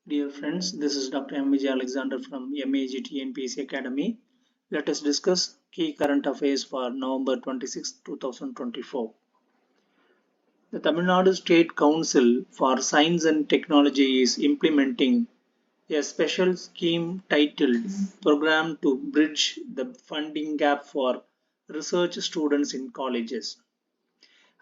Dear friends, this is Dr. M. Alexander from MAG TNPSC Academy. Let us discuss key current affairs for November 26, 2024. The Tamil Nadu State Council for Science and Technology is implementing a special scheme titled Program to Bridge the Funding Gap for Research Students in Colleges.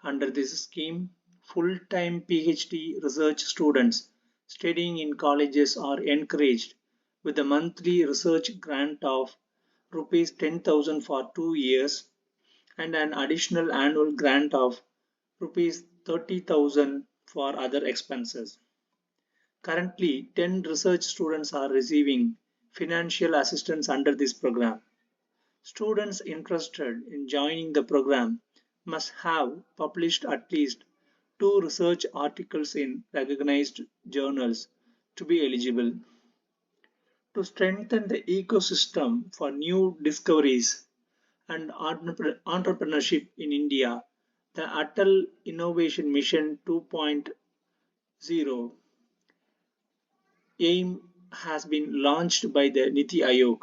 Under this scheme, full-time PhD research students studying in colleges are encouraged with a monthly research grant of rupees 10,000 for 2 years and an additional annual grant of rupees 30,000 for other expenses. Currently, 10 research students are receiving financial assistance under this program. Students interested in joining the program must have published at least 2 research articles in recognized journals to be eligible. To strengthen the ecosystem for new discoveries and entrepreneurship in India, the Atal Innovation Mission 2.0 aim has been launched by the Niti Aayog.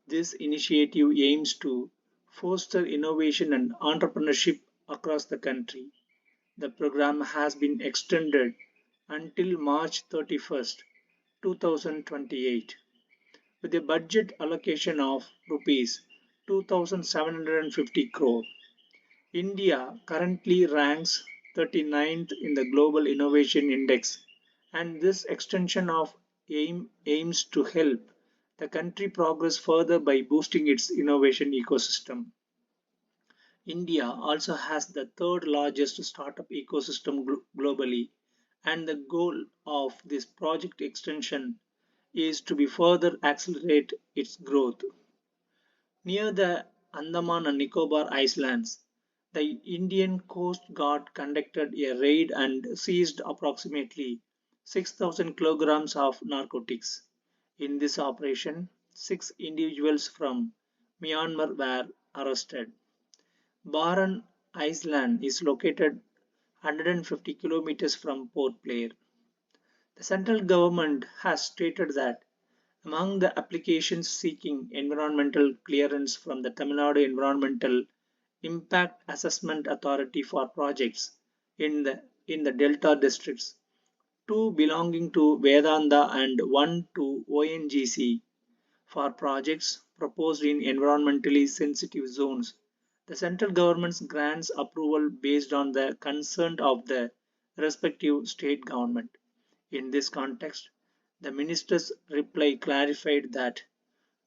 This initiative aims to foster innovation and entrepreneurship across the country. The program has been extended until March 31st, 2028, with a budget allocation of rupees 2,750 crore. India currently ranks 39th in the Global Innovation Index, and this extension of aims to help the country progress further by boosting its innovation ecosystem. India also has the third largest startup ecosystem globally, and the goal of this project extension is to be further accelerate its growth. Near the Andaman and Nicobar Islands, the Indian Coast Guard conducted a raid and seized approximately 6,000 kilograms of narcotics. In this operation, 6 individuals from Myanmar were arrested. Baran Island is located 150 kilometers from Port Blair. The central government has stated that among the applications seeking environmental clearance from the Tamil Nadu Environmental Impact Assessment Authority for projects in the Delta districts, two belonging to Vedanta and one to ONGC for projects proposed in environmentally sensitive zones. The central government grants approval based on the consent of the respective state government. In this context, the minister's reply clarified that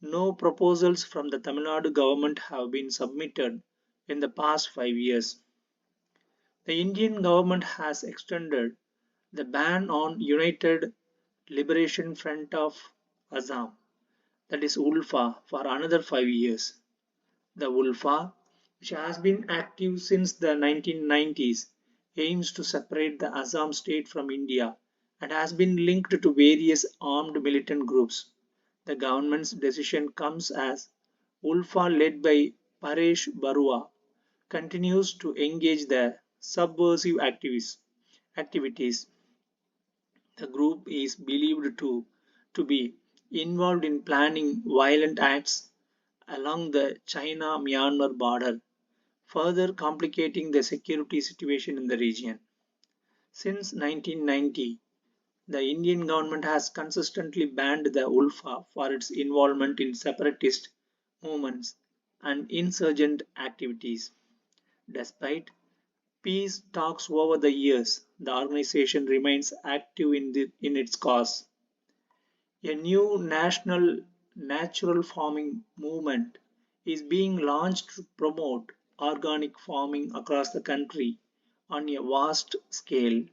no proposals from the Tamil Nadu government have been submitted in the past 5 years. The Indian government has extended the ban on United Liberation Front of Assam, that is ULFA, for another 5 years. The ULFA, which has been active since the 1990s, aims to separate the Assam state from India and has been linked to various armed militant groups. The government's decision comes as ULFA, led by Paresh Barua, continues to engage the subversive activities. The group is believed to be involved in planning violent acts along the China-Myanmar border, further complicating the security situation in the region. Since 1990, the Indian government has consistently banned the ULFA for its involvement in separatist movements and insurgent activities. Despite peace talks over the years, the organization remains active in its cause. A new national natural farming movement is being launched to promote organic farming across the country on a vast scale.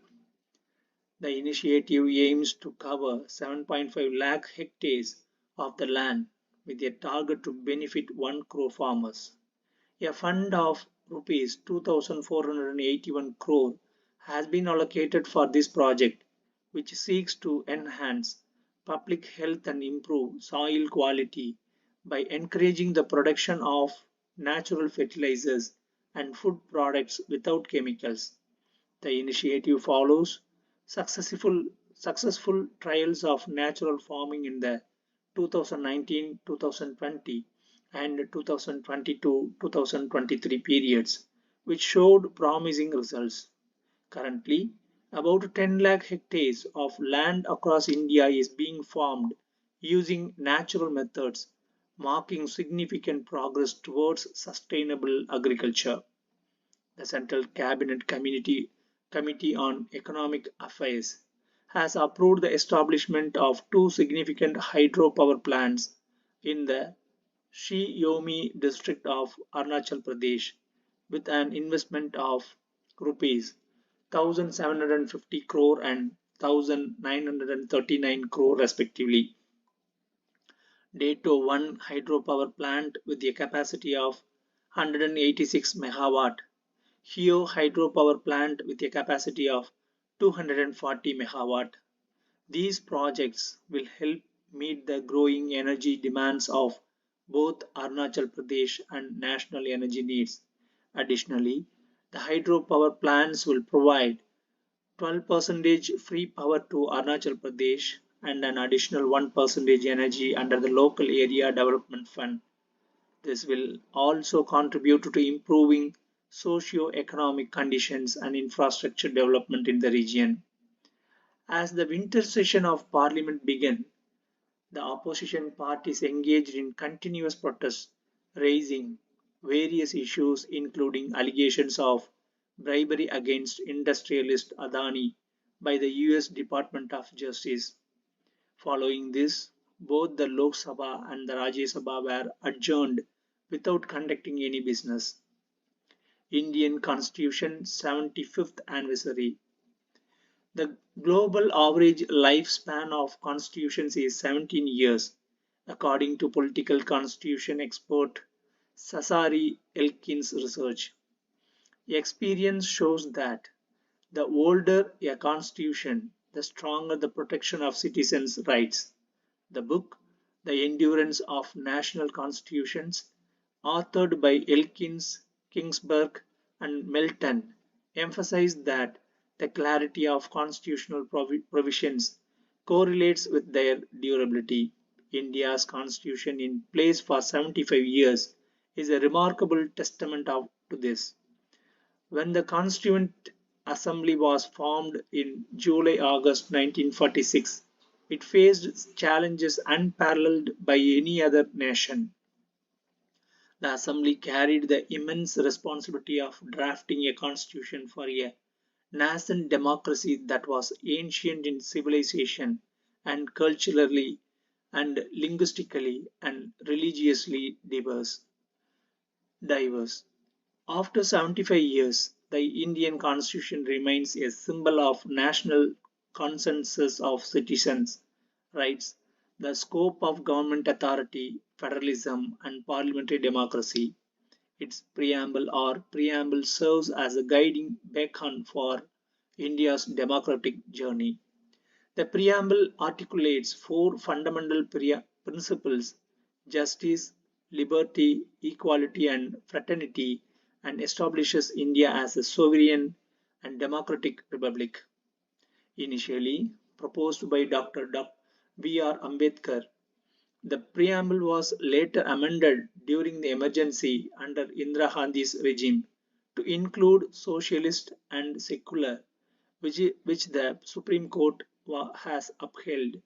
The initiative aims to cover 7.5 lakh hectares of the land with a target to benefit 1 crore farmers. A fund of rupees 2,481 crore has been allocated for this project, which seeks to enhance public health and improve soil quality by encouraging the production of natural fertilizers and food products without chemicals. The initiative follows successful successful trials of natural farming in the 2019-2020 and 2022-2023 periods, which showed promising results. Currently, about 10 lakh hectares of land across India is being farmed using natural methods, marking significant progress towards sustainable agriculture. The Central Cabinet Committee on Economic Affairs has approved the establishment of two significant hydropower plants in the Shiyomi district of Arunachal Pradesh with an investment of rupees 1750 crore and 1939 crore respectively. Dato 1 hydropower plant with a capacity of 186 megawatt, Hio hydropower plant with a capacity of 240 megawatt. These projects will help meet the growing energy demands of both Arunachal Pradesh and national energy needs. Additionally, the hydropower plants will provide 12% free power to Arunachal Pradesh and an additional 1% energy under the local area development fund. This will also contribute to improving socio-economic conditions and infrastructure development in the region. As the winter session of Parliament began, the opposition parties engaged in continuous protests, raising various issues including allegations of bribery against industrialist Adani by the US Department of Justice. Following this, both the Lok Sabha and the Rajya Sabha were adjourned without conducting any business. Indian Constitution 75th Anniversary. The global average lifespan of constitutions is 17 years, according to political constitution expert Sasari Elkin's research. Experience shows that the older a constitution, the stronger the protection of citizens' rights. The book, The Endurance of National Constitutions, authored by Elkins, Kingsburg, and Melton, emphasized that the clarity of constitutional provisions correlates with their durability. India's constitution, in place for 75 years, is a remarkable testament to this. When the Constituent Assembly was formed in July-August 1946, it faced challenges unparalleled by any other nation. The Assembly carried the immense responsibility of drafting a constitution for a nascent democracy that was ancient in civilization and culturally and linguistically and religiously diverse. After 75 years, the Indian Constitution remains a symbol of national consensus of citizens' rights, the scope of government authority, federalism, and parliamentary democracy. Its preamble serves as a guiding beacon for India's democratic journey. The preamble articulates four fundamental principles: justice, liberty, equality, and fraternity, and establishes India as a sovereign and democratic republic. Initially proposed by Dr. B.R. Ambedkar, the preamble was later amended during the emergency under Indira Gandhi's regime to include socialist and secular, which the Supreme Court has upheld.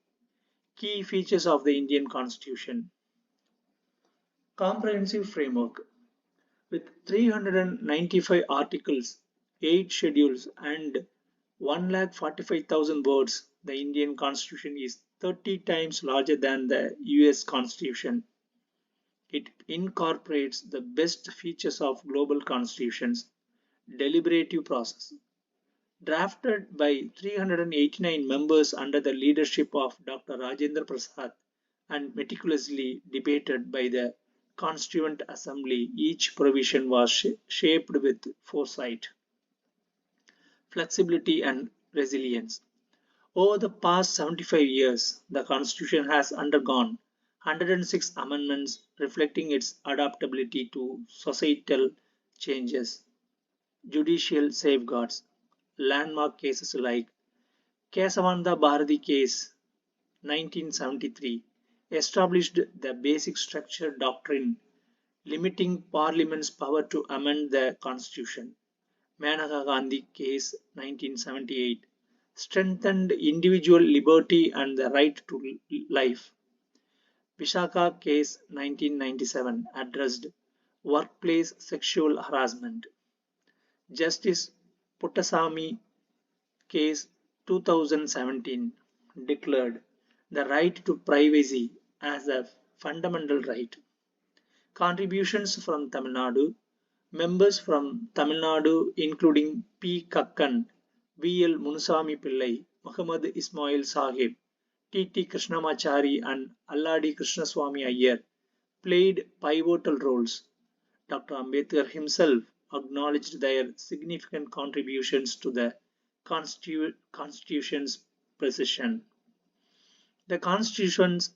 Key features of the Indian Constitution. Comprehensive framework. With 395 articles, 8 schedules, and 145,000 words, the Indian Constitution is 30 times larger than the US Constitution. It incorporates the best features of global constitutions. Deliberative process. Drafted by 389 members under the leadership of Dr. Rajendra Prasad and meticulously debated by the Constituent Assembly, each provision was shaped with foresight, flexibility, and resilience. Over the past 75 years, the Constitution has undergone 106 amendments reflecting its adaptability to societal changes. Judicial safeguards. Landmark cases like Kesavananda Bharati case 1973 established the basic structure doctrine limiting Parliament's power to amend the Constitution. Maneka Gandhi case 1978 strengthened individual liberty and the right to life. Vishaka case 1997 addressed workplace sexual harassment. Justice Puttasamy case 2017 declared the right to privacy as a fundamental right. Contributions from Tamil Nadu. Members from Tamil Nadu including P. Kakkan, V. L. Munusami Pillai, Muhammad Ismail Sahib, T. T. Krishnamachari and Alladi Krishnaswamy Iyer played pivotal roles. Dr. Ambedkar himself acknowledged their significant contributions to the Constitution's precision. The Constitution's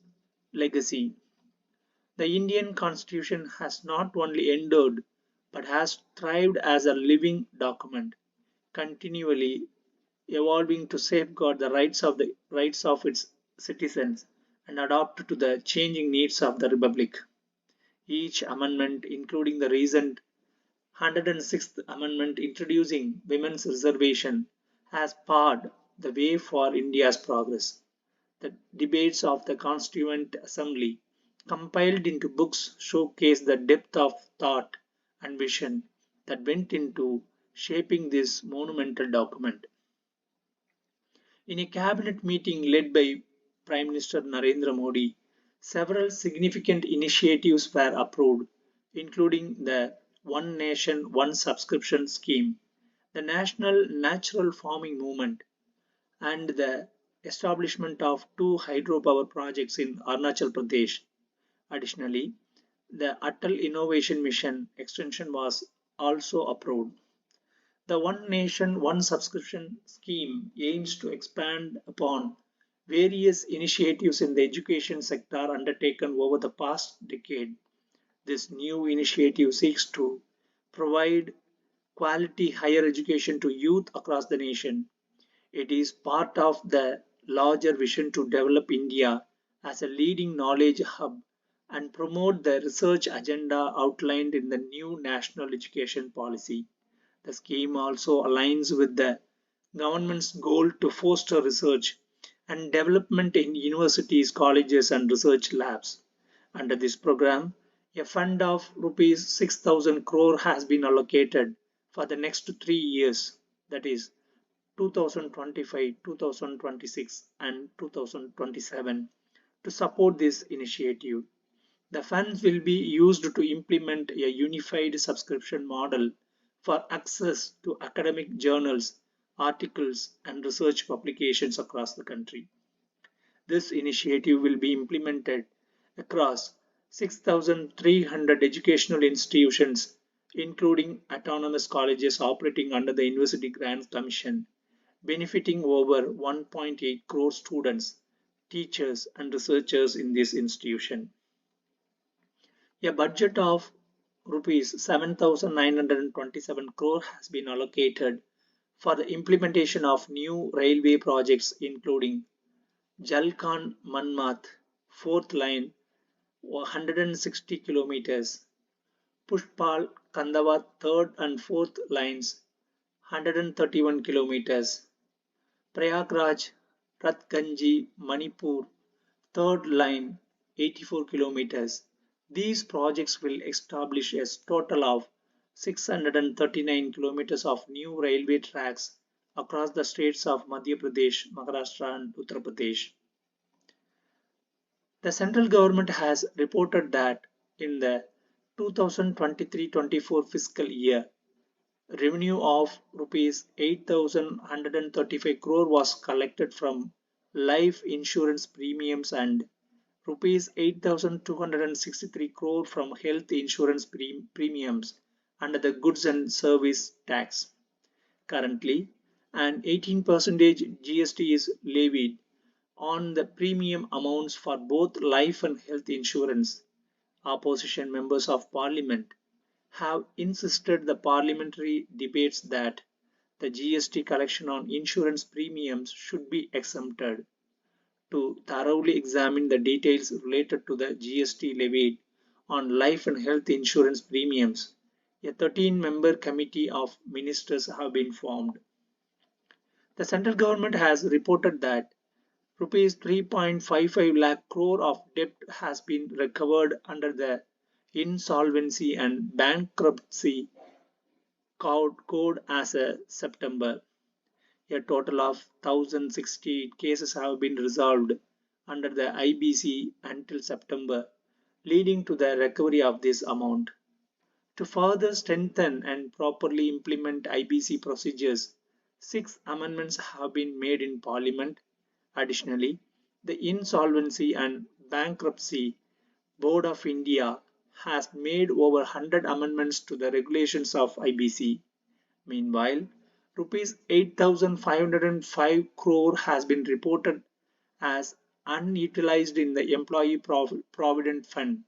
legacy. The Indian Constitution has not only endured but has thrived as a living document, continually evolving to safeguard the rights of its citizens and adapt to the changing needs of the Republic. Each amendment, including the recent 106th Amendment introducing women's reservation, has paved the way for India's progress. The debates of the Constituent Assembly, compiled into books, showcase the depth of thought and vision that went into shaping this monumental document. In a cabinet meeting led by Prime Minister Narendra Modi, several significant initiatives were approved, including the One Nation, One Subscription scheme, the National Natural Farming Movement, and the establishment of two hydropower projects in Arunachal Pradesh. Additionally, the Atal Innovation Mission extension was also approved. The One Nation, One Subscription scheme aims to expand upon various initiatives in the education sector undertaken over the past decade. This new initiative seeks to provide quality higher education to youth across the nation. It is part of the larger vision to develop India as a leading knowledge hub and promote the research agenda outlined in the new national education policy. The scheme also aligns with the government's goal to foster research and development in universities, colleges, and research labs. Under this program, a fund of rupees 6,000 crore has been allocated for the next 3 years, that is 2025, 2026, and 2027, to support this initiative. The funds will be used to implement a unified subscription model for access to academic journals, articles, and research publications across the country. This initiative will be implemented across 6,300 educational institutions, including autonomous colleges operating under the University Grants Commission, benefiting over 1.8 crore students, teachers, and researchers in this institution. A budget of rupees 7,927 crore has been allocated for the implementation of new railway projects including Jalkhan Manmath, 4th line, 160 kilometers, Pushpal Kandawar 3rd and 4th lines, 131 kilometers, Prayagraj Ratganji Manipur 3rd line, 84 kilometers. These projects will establish a total of 639 kilometers of new railway tracks across the states of Madhya Pradesh, Maharashtra, and Uttar Pradesh. The central government has reported that in the 2023-24 fiscal year, revenue of rupees 8,135 crore was collected from life insurance premiums and rupees 8,263 crore from health insurance premiums under the goods and service tax. Currently, an 18% GST is levied on the premium amounts for both life and health insurance. Opposition members of parliament have insisted the parliamentary debates that the GST collection on insurance premiums should be exempted. To thoroughly examine the details related to the GST levied on life and health insurance premiums, a 13-member committee of ministers have been formed. The central government has reported that rupees 3.55 lakh crore of debt has been recovered under the Insolvency and Bankruptcy Code as of September. A total of 1,060 cases have been resolved under the IBC until September, leading to the recovery of this amount. To further strengthen and properly implement IBC procedures, six amendments have been made in Parliament. Additionally, the Insolvency and Bankruptcy Board of India has made over 100 amendments to the regulations of IBC. Meanwhile, rupees 8,505 crore has been reported as unutilized in the Employee Provident Fund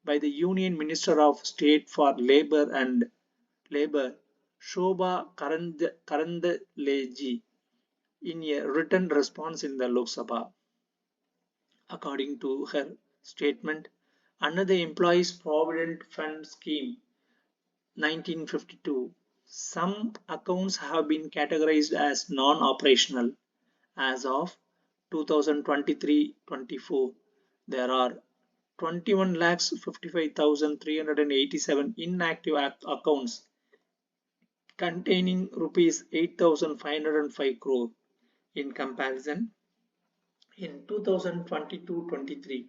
by the Union Minister of State for Labour, Shobha Karandalaje, in a written response in the Lok Sabha. According to her statement, under the Employees Provident Fund scheme 1952, some accounts have been categorized as non-operational. As of 2023-24, there are 21,55,387 inactive accounts containing rupees 8,505 crore. In comparison, in 2022-23,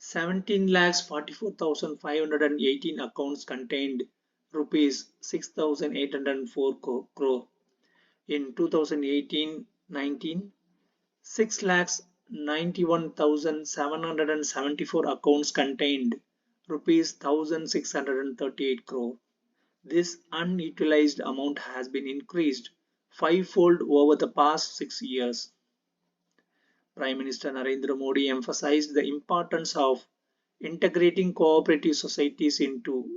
17,44,518 accounts contained rupees 6,804 crore. In 2018-19, 6,91,774 accounts contained rupees 1,638 crore. This unutilized amount has been increased fivefold over the past 6 years. Prime Minister Narendra Modi emphasized the importance of integrating cooperative societies into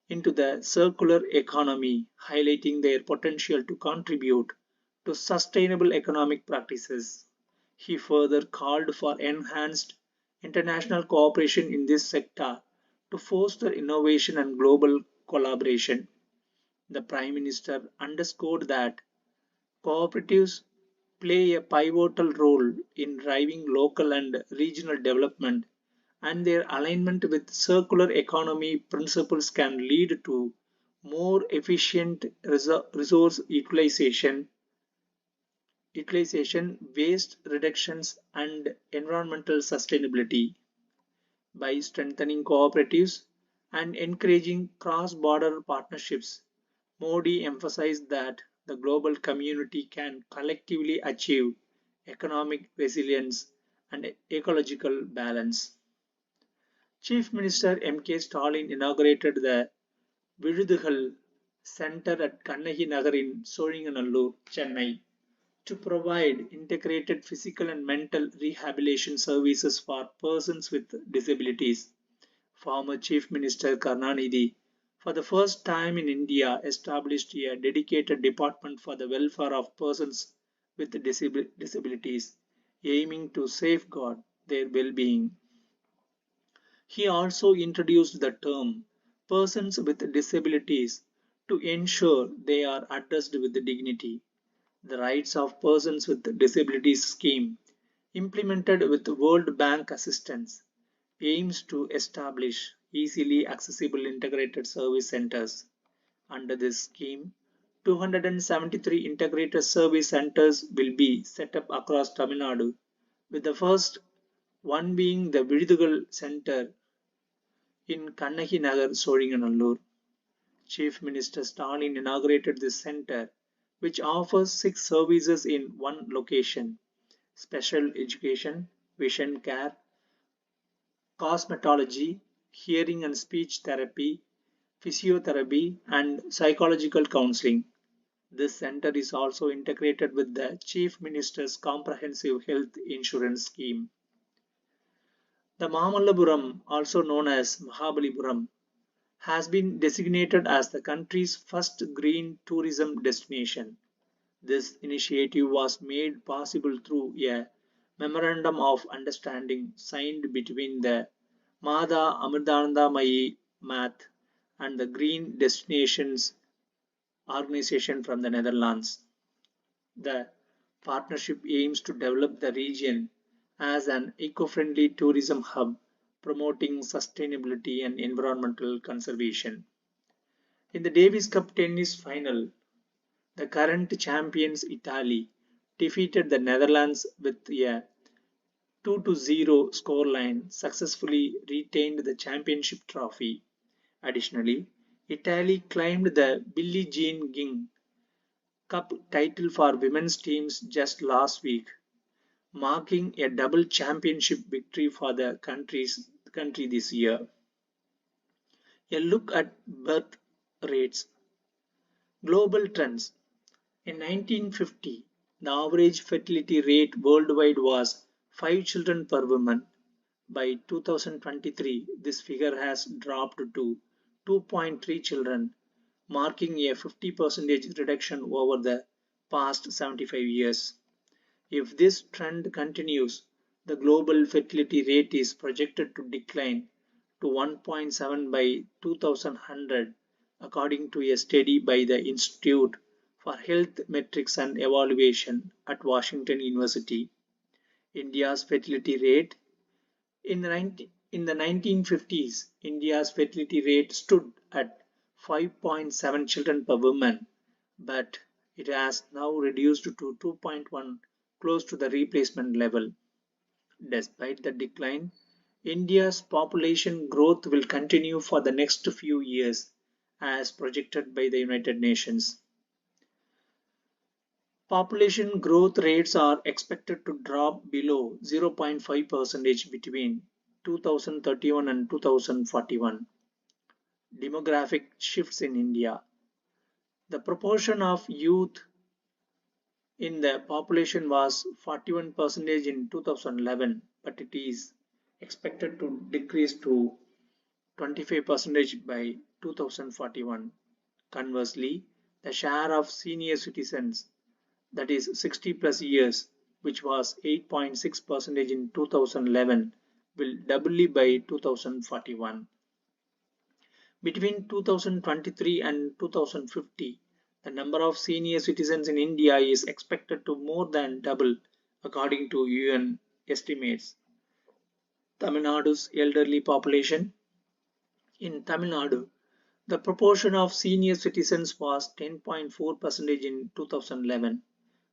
the circular economy, highlighting their potential to contribute to sustainable economic practices. He further called for enhanced international cooperation in this sector to foster innovation and global collaboration. The Prime Minister underscored that cooperatives play a pivotal role in driving local and regional development, and their alignment with circular economy principles can lead to more efficient resource utilization, waste reductions, and environmental sustainability. By strengthening cooperatives and encouraging cross-border partnerships, Modi emphasized that the global community can collectively achieve economic resilience and ecological balance. Chief Minister M.K. Stalin inaugurated the Virudugal Center at Kannagi Nagar in Solinganallur, Chennai, to provide integrated physical and mental rehabilitation services for persons with disabilities. Former Chief Minister Karunanidhi, for the first time in India, established a dedicated department for the welfare of persons with disabilities, aiming to safeguard their well-being. He also introduced the term persons with disabilities to ensure they are addressed with dignity. The Rights of Persons with Disabilities scheme, implemented with World Bank assistance, aims to establish easily accessible integrated service centers. Under this scheme, 273 integrated service centers will be set up across Tamil Nadu, with the first one being the Virudugal Center in Kannagi Nagar, Solinganallur. Chief Minister Stalin inaugurated this center, which offers six services in one location: special education, vision care, cosmetology, hearing and speech therapy, physiotherapy, and psychological counseling. This center is also integrated with the Chief Minister's Comprehensive Health Insurance Scheme. The Mamallapuram, also known as Mahabalipuram, has been designated as the country's first green tourism destination. This initiative was made possible through a memorandum of understanding signed between the Mada Amritanandamayi Math and the Green Destinations Organization from the Netherlands. The partnership aims to develop the region as an eco-friendly tourism hub, promoting sustainability and environmental conservation. In the Davis Cup tennis final, the current champions Italy defeated the Netherlands with a 2-0 scoreline, successfully retained the championship trophy. Additionally, Italy claimed the Billie Jean King Cup title for women's teams just last week, marking a double championship victory for the country this year. A look at birth rates. Global trends. In 1950, the average fertility rate worldwide was 5 children per woman. By 2023, this figure has dropped to 2.3 children, marking a 50% reduction over the past 75 years. If this trend continues, the global fertility rate is projected to decline to 1.7 by 2100, according to a study by the Institute for Health Metrics and Evaluation at Washington University. India's fertility rate in the 1950s, India's fertility rate stood at 5.7 children per woman, but it has now reduced to 2.1, close to the replacement level. Despite the decline, India's population growth will continue for the next few years as projected by the United Nations. Population growth rates are expected to drop below 0.5% between 2031 and 2041. Demographic shifts in India. The proportion of youth in the population was 41% in 2011, but it is expected to decrease to 25% by 2041. Conversely, the share of senior citizens, that is 60 plus years, which was 8.6% in 2011, will double by 2041. Between 2023 and 2050, the number of senior citizens in India is expected to more than double, according to UN estimates. Tamil Nadu's elderly population. In Tamil Nadu, the proportion of senior citizens was 10.4% in 2011.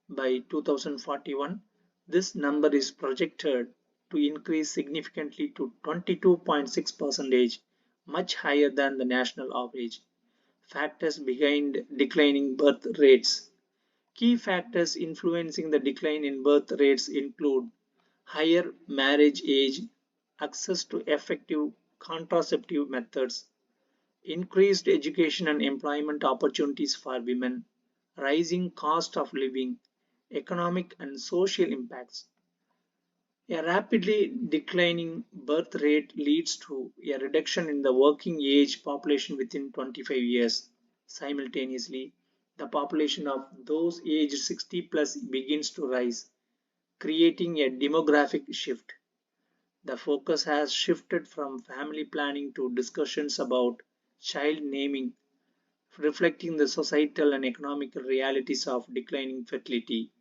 By 2041, this number is projected to increase significantly to 22.6%, much higher than the national average. Factors behind declining birth rates. Key factors influencing the decline in birth rates include higher marriage age, access to effective contraceptive methods, increased education and employment opportunities for women, rising cost of living, economic and social impacts. A rapidly declining birth rate leads to a reduction in the working age population within 25 years. Simultaneously, the population of those aged 60 plus begins to rise, creating a demographic shift. The focus has shifted from family planning to discussions about child naming, reflecting the societal and economic realities of declining fertility.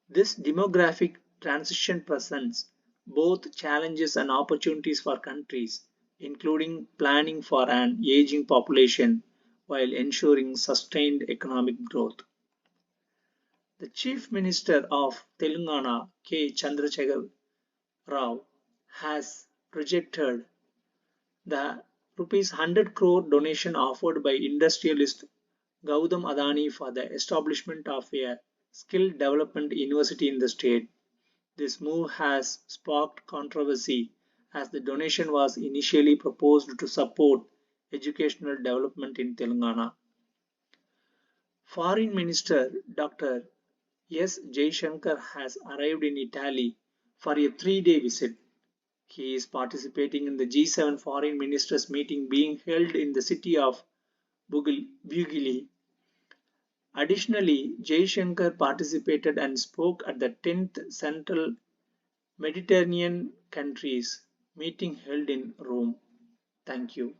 This demographic transition presents both challenges and opportunities for countries, including planning for an aging population while ensuring sustained economic growth. The Chief Minister of Telangana, K. Chandrasekhar Rao, has rejected the rupees 100 crore donation offered by industrialist Gautam Adani for the establishment of a skill development university in the state. This move has sparked controversy as the donation was initially proposed to support educational development in Telangana. Foreign Minister Dr. S. Jaishankar has arrived in Italy for a 3-day visit. He is participating in the G7 foreign ministers meeting being held in the city of Bugili Additionally, Jaishankar participated and spoke at the 10th Central Mediterranean Countries meeting held in Rome. Thank you.